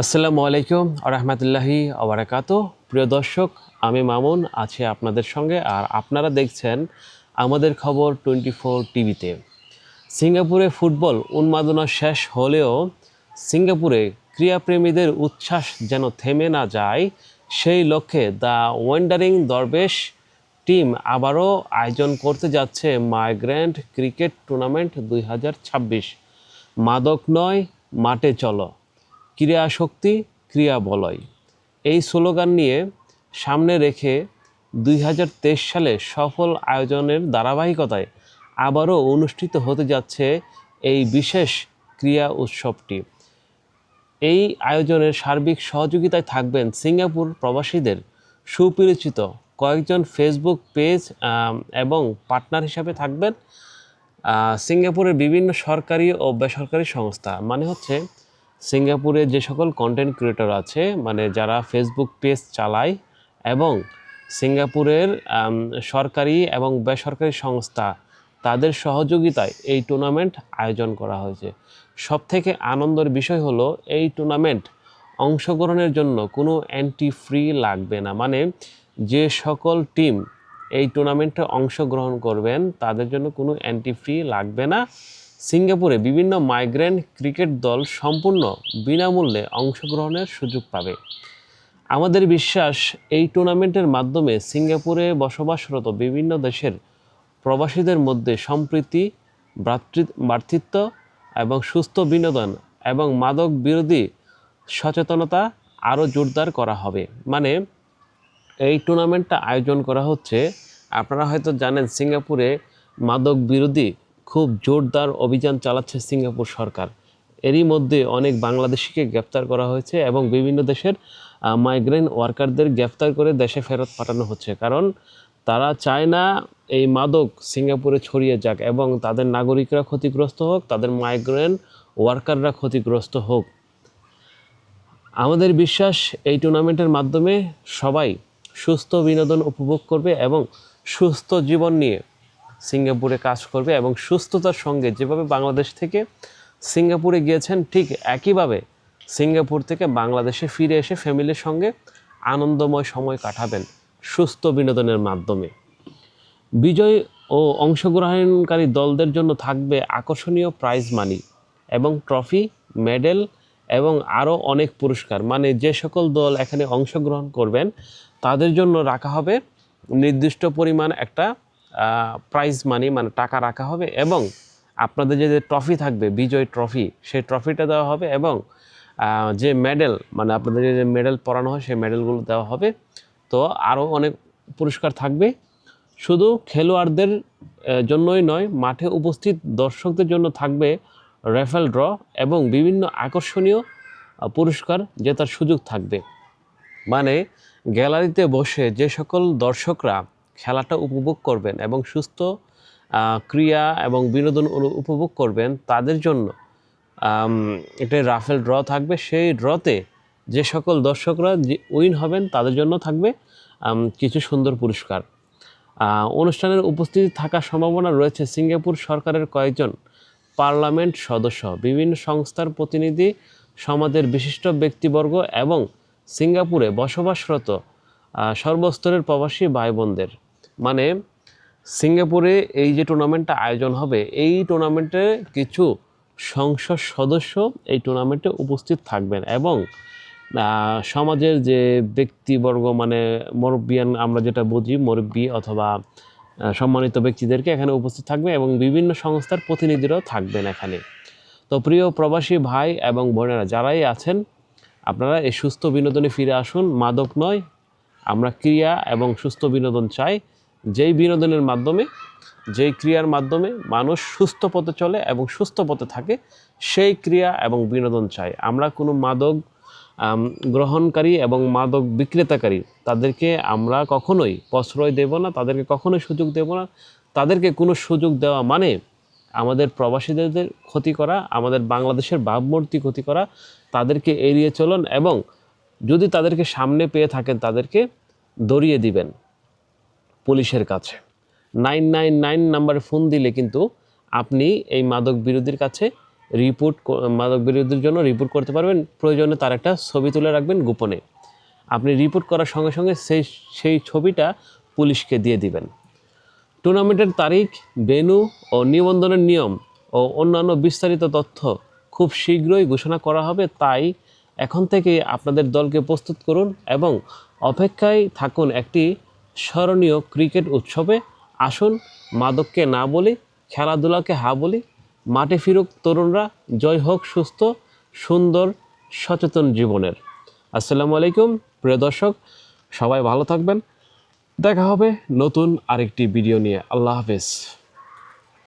আসসালামু আলাইকুম রহমতুল্লাহি আবরাকাত। প্রিয় দর্শক, আমি মামুন আছি আপনাদের সঙ্গে, আর আপনারা দেখছেন আমাদের খবর 24 টিভিতে। সিঙ্গাপুরে ফুটবল উন্মাদনা শেষ হলেও সিঙ্গাপুরে ক্রীড়াপ্রেমীদের উচ্ছ্বাস যেন থেমে না যায়, সেই লক্ষ্যে দ্য ওয়ান্ডারিং দরবেশ টিম আবারও আয়োজন করতে যাচ্ছে মাইগ্রেন্ট ক্রিকেট টুর্নামেন্ট 2026। মাদক নয়, মাঠে চলো, ক্রীড়া শক্তি, ক্রিয়া বলয়, এই স্লোগান নিয়ে সামনে রেখে 2023 সালে সফল আয়োজনের ধারাবাহিকতায় আবারও অনুষ্ঠিত হতে যাচ্ছে এই বিশেষ ক্রীড়া উৎসবটি। এই আয়োজনের সার্বিক সহযোগিতায় থাকবেন সিঙ্গাপুর প্রবাসীদের সুপরিচিত কয়েকজন ফেসবুক পেজ এবং পার্টনার হিসাবে থাকবেন সিঙ্গাপুরের বিভিন্ন সরকারি ও বেসরকারি সংস্থা। মানে হচ্ছে সিঙ্গাপুরে যে সকল কন্টেন্ট ক্রিয়েটর আছে, মানে যারা ফেসবুক পেজ চালায়, এবং সিঙ্গাপুরের সরকারি এবং বেসরকারি সংস্থা, তাদের সহযোগিতায় এই টুর্নামেন্ট আয়োজন করা হয়েছে। সবথেকে আনন্দের বিষয় হলো এই টুর্নামেন্ট অংশগ্রহণের জন্য কোনো এন্ট্রি ফ্রি লাগবে না। মানে যে সকল টিম এই টুর্নামেন্টে অংশগ্রহণ করবেন তাদের জন্য কোনো এন্ট্রি ফি লাগবে না। সিঙ্গাপুরে বিভিন্ন মাইগ্রেন্ট ক্রিকেট দল সম্পূর্ণ বিনামূল্যে অংশগ্রহণের সুযোগ পাবে। আমাদের বিশ্বাস, এই টুর্নামেন্টের মাধ্যমে সিঙ্গাপুরে বসবাসরত বিভিন্ন দেশের প্রবাসীদের মধ্যে সম্প্রীতি, ভ্রাতৃত্ব এবং সুস্থ বিনোদন এবং মাদক বিরোধী সচেতনতা আরও জোরদার করা হবে। মানে এই টুর্নামেন্টটা আয়োজন করা হচ্ছে, আপনারা হয়তো জানেন সিঙ্গাপুরে মাদক বিরোধী খুব জোরদার অভিযান চালাচ্ছে সিঙ্গাপুর সরকার। এরই মধ্যে অনেক বাংলাদেশিকে গ্রেপ্তার করা হয়েছে এবং বিভিন্ন দেশের মাইগ্রেন্ট ওয়ার্কারদের গ্রেপ্তার করে দেশে ফেরত পাঠানো হচ্ছে, কারণ তারা চায় না এই মাদক সিঙ্গাপুরে ছড়িয়ে যাক এবং তাদের নাগরিকরা ক্ষতিগ্রস্ত হোক, তাদের মাইগ্রেন্ট ওয়ার্কাররা ক্ষতিগ্রস্ত হোক। আমাদের বিশ্বাস, এই টুর্নামেন্টের মাধ্যমে সবাই সুস্থ বিনোদন উপভোগ করবে এবং সুস্থ জীবন নিয়ে সিঙ্গাপুরে কাজ করবে, এবং সুস্থতার সঙ্গে যেভাবে বাংলাদেশ থেকে সিঙ্গাপুরে গিয়েছেন ঠিক একইভাবে সিঙ্গাপুর থেকে বাংলাদেশে ফিরে এসে ফ্যামিলির সঙ্গে আনন্দময় সময় কাটাবেন সুস্থ বিনোদনের মাধ্যমে। বিজয় ও অংশগ্রহণকারী দলদের জন্য থাকবে আকর্ষণীয় প্রাইজ মানি এবং ট্রফি, মেডেল এবং আরও অনেক পুরস্কার। মানে যে সকল দল এখানে অংশগ্রহণ করবেন তাদের জন্য রাখা হবে নির্দিষ্ট পরিমাণ একটা প্রাইজ মানি, মানে টাকা রাখা হবে, এবং আপনাদের যে ট্রফি থাকবে, বিজয় ট্রফি, সেই ট্রফিটা দেওয়া হবে, এবং যে মেডেল, মানে আপনাদের যে মেডেল পরানো হয় সেই মেডেলগুলো দেওয়া হবে। তো আরও অনেক পুরস্কার থাকবে। শুধু খেলোয়াড়দের জন্যই নয়, মাঠে উপস্থিত দর্শকদের জন্য থাকবে রেফেল ড্র এবং বিভিন্ন আকর্ষণীয় পুরস্কার জেতার সুযোগ থাকবে। মানে গ্যালারিতে বসে যে সকল দর্শকরা খেলাটা উপভোগ করবেন এবং সুস্থ ক্রিয়া এবং বিনোদন উপভোগ করবেন তাদের জন্য একটা রাফেল ড্র থাকবে। সেই ড্রতে যে সকল দর্শকরা উইন হবেন তাদের জন্য থাকবে কিছু সুন্দর পুরস্কার। অনুষ্ঠানের উপস্থিতি থাকার সম্ভাবনা রয়েছে সিঙ্গাপুর সরকারের কয়েকজন পার্লামেন্ট সদস্য, বিভিন্ন সংস্থার প্রতিনিধি, সমাজের বিশিষ্ট ব্যক্তিবর্গ এবং সিঙ্গাপুরে বসবাসরত সর্বস্তরের প্রবাসী ভাই বোনদের। মানে সিঙ্গাপুরে এই যে টুর্নামেন্টটা আয়োজন হবে, এই টুর্নামেন্টে কিছু সংসদ সদস্য এই টুর্নামেন্টে উপস্থিত থাকবেন এবং সমাজের যে ব্যক্তিবর্গ, মানে মুরব্বিয়ান, আমরা যেটা বুঝি মুরব্বি অথবা সম্মানিত ব্যক্তিদেরকে এখানে উপস্থিত থাকবে এবং বিভিন্ন সংস্থার প্রতিনিধিরাও থাকবেন এখানে। তো প্রিয় প্রবাসী ভাই এবং বোনেরা যারাই আছেন, আপনারা এই সুস্থ বিনোদনে ফিরে আসুন। মাদক নয়, আমরা ক্রিয়া এবং সুস্থ বিনোদন চাই, যেই বিনোদনের মাধ্যমে, যেই ক্রিয়ার মাধ্যমে মানুষ সুস্থ পথে চলে এবং সুস্থ পথে থাকে, সেই ক্রিয়া এবং বিনোদন চাই। আমরা কোনো মাদক গ্রহণকারী এবং মাদক বিক্রেতাকারী তাদেরকে আমরা কখনোই প্রশ্রয় দেব না, তাদেরকে কখনোই সুযোগ দেব না। তাদেরকে কোনো সুযোগ দেওয়া মানে আমাদের প্রবাসীদের ক্ষতি করা, আমাদের বাংলাদেশের ভাবমূর্তি ক্ষতি করা। তাদেরকে এড়িয়ে চলুন এবং যদি তাদেরকে সামনে পেয়ে থাকেন তাদেরকে ধরিয়ে দিবেন পুলিশের কাছে। 999 নাম্বারে ফোন দিলে কিন্তু আপনি এই মাদক বিরোধীর কাছে মাদক বিরোধীর জন্য রিপোর্ট করতে পারবেন। প্রয়োজনে তার একটা ছবি তুলে রাখবেন গোপনে। আপনি রিপোর্ট করার সঙ্গে সঙ্গে সেই ছবিটা পুলিশকে দিয়ে দিবেন। টুর্নামেন্টের তারিখ, ভেন্যু ও নিবন্ধনের নিয়ম ও অন্যান্য বিস্তারিত তথ্য খুব শীঘ্রই ঘোষণা করা হবে। তাই এখন থেকে আপনাদের দলকে প্রস্তুত করুন এবং অপেক্ষায় থাকুন একটি স্মরণীয় ক্রিকেট উৎসবে। আসুন মাদককে না বলি, খেলাধুলাকে হা বলি। মাঠে ফিরুক তরুণরা। জয় হোক সুস্থ, সুন্দর, সচেতন জীবনের। আসসালামু আলাইকুম প্রিয় দর্শক, সবাই ভালো থাকবেন। দেখা হবে নতুন আরেকটি ভিডিও নিয়ে। আল্লাহ হাফেজ।